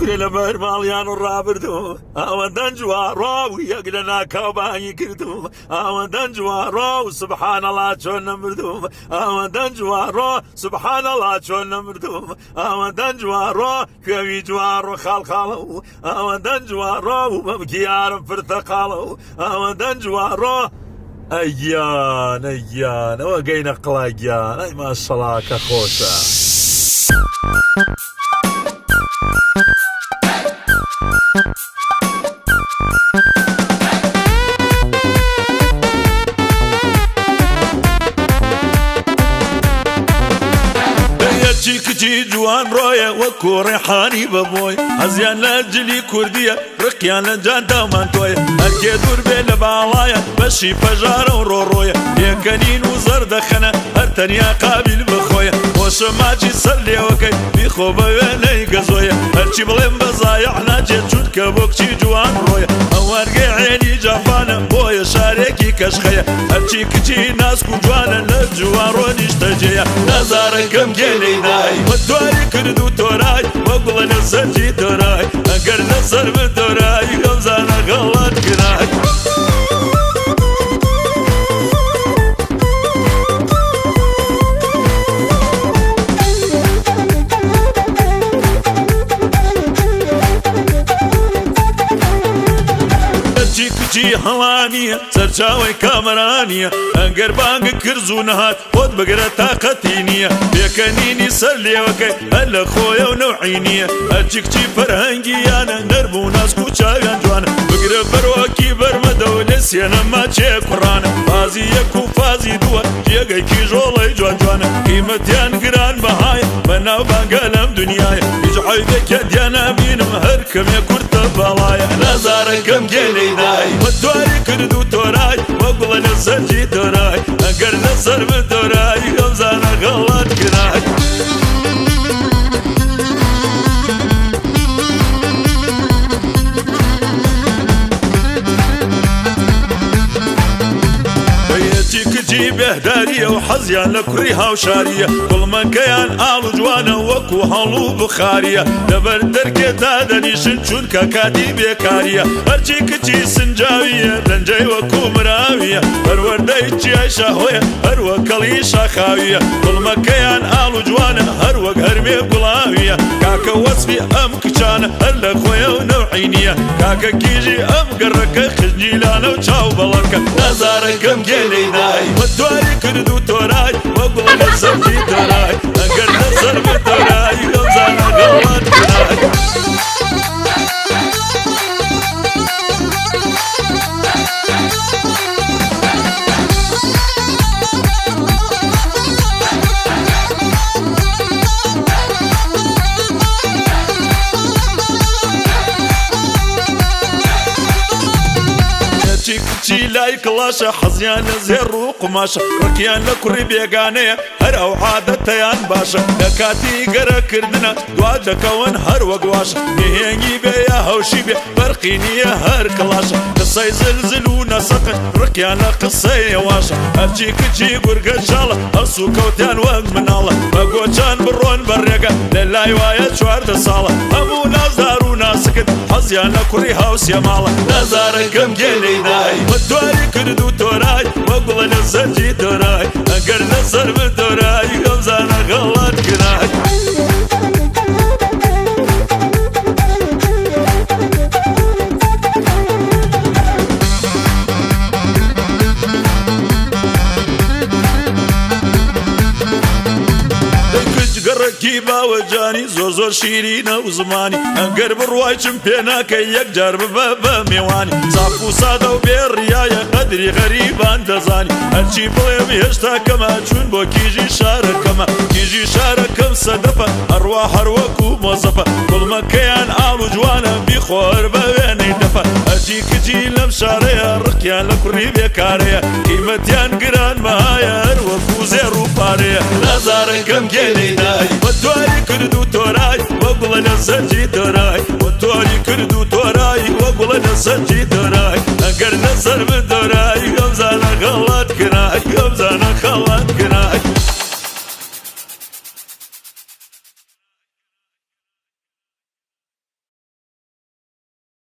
شکر لبر مالیان و رابردو آوندن جوارا و یک لنا کابانی کردو آوندن جوارا و سبحان الله چون نمردو آوندن جوارا سبحان الله چون نمردو آوندن جوارا کوی جوارو خالخالو آوندن جوارا و مبکیارم فرتقالو آوندن جوارا ئەیان ئەوە قڵاگیان ئەی ماشەڵا کە خۆشە. کچی جوان ڕۆیە وەکو ڕێحانی بەبۆی هەزیان لە جلی کوردیە ڕقیان لە جانتامان تۆیە هەرکێ دوور بێ لە باڵایە بەشی پەژارە و ڕۆڕۆیە پێکەنین و زەردەخەنە هەر تەنیا قابل بخۆیە خۆشە ماچی سەر لێوەکەی بیخۆ بە وێنەی گەزۆیە هەرچی بڵێم بەزایع ناچێت چوت کە بۆ کچی جوان ڕۆیە ئەو وەرگەی عێنی جاپانە بۆیە شارێکی کەشخەیە هەرچی کچی ناسک و جوانە لە جوان ڕۆنیش تەجێیە نازارەکەم گێلەی دای وەتواری کرد و تۆرای وەگوڵە لە سەرجی تۆرای ئەگەر لەسەر بتۆرای گەمزانە گەڵات کرای کچی هەڵانیە سەرچاوی کامەرانیە ئەگەر بانگ کرد و نەهات خۆت بگرە تاقەتی نییە پێکەنینی سەر لێوەکەی هەر لە خۆیە و نەوعی نییە هەرچی کچی فەرهەنگیانە نەربوو ناسک و چاویان جوانە بگرە بەرۆکی بەرمەدە و لە سێنە ماچێ کوڕانە فازی یەک و فازی دووە جێگەیکی ژۆڵەی جوان جوانە قیمەتیان گران بەهایە بەناو بانگە لەم دنیایە هیچ عەیبێکە دیان نابینم هەر کەمێ کورتە باڵایە نازارەکەم گێلەی دای وەتواری کرد و تۆرای وەگوڵە لە سەرجی تۆرای ئەگەر لەسەر بتۆرای گەمزانە گەڵات کرای کچی بێهداریە و حەزیان لە کوڕی هاوشاریە گوڵمەکەیان ئاڵ و جوانە وەکو هەڵ و بخاریە لەبەر دەرکێ تا دەنیشن چونکە کاتی بێکاریە هەرچی کچی سنجاویە دەنجەی وەکو مراویە پەروەردەی چیای شاهۆیە هەروە کەڵی شاخاویە گوڵمەکەیان ئاڵ و جوانە هەروەک هەرمێ گوڵاویە کاکە وەسفی ئەم کچانە هەر لە خۆیە و نەوعی نییە کاکە کیژی ئەم گەڕەکە خزنجیلانە و چاو بەڵەکە نازارەکەم گێلەی دای وەتواری کرد و تۆرای وەگوڵە لە سەرجی تۆرای ئەگەر لەسەر بتۆرای گەمزانە گەڵات کرای کچی لای کڵاشە حەزیان لە زێڕ و قوماشە ڕقیان لە کوڕی بێگانەیە هەر ئەو عادەتەیان باشە لە کاتی گەرەکردنە دوا دەکەون هەر وەک واشە نهێنگی بێ یا هەوشی بێ فەرقی نییە هەر کڵاشە قسەی زلزل و نەسەقن ڕقیان لە قسەی واشە هەرچی کچی گورگە شاڵە هەڵس و کەوتیان وەک مناڵە بە گۆچان بڕۆن بەڕێگە لە لای وایە 14 ساڵە هەموو نازدار و ناسکت حەزیان لە کوڕی هاوسیە ماڵە نازارەکەم گێلەی دای وەتواری کرد و تۆرای وەگوڵە لە سەرجی تۆرای ئەگەر لەسەر بتۆرای گەمزانە گەڵات کرای گەڕێکی باوەجانی زۆر شیرینە و زمانی ئەگەر بڕوای چم پێ ناکەی یەکجار ببە بە میێوانی ساف و سادە و بێڕیایە قەدری غەریبان دەزانی هەرچی بڵێم هێشتا کەمە چون بۆ کیژی شارەکەمە کیژی شارەکەم سەدەفە هەروە هەروەکو مۆزەفە گوڵمەکەیان ئاڵ و جوانە بیخۆر بە وێنەی دەفە هەرچی کچی لەم شارەیە ڕقیان لە کوڕی بێکارەیە قیمەتیان گران بەهایە هەروەکو زێڕ و پارەیە نازارەکەم گێلەی دای وەتواری کرد و تۆرای وەگوڵە لە سەرجی تۆرای وەتواری کرد و تۆرای وەگوڵە لە سەرجی تۆرای ئەگەر لەسەر بتۆرای گەمزانە گەڵات کرای گەمزانە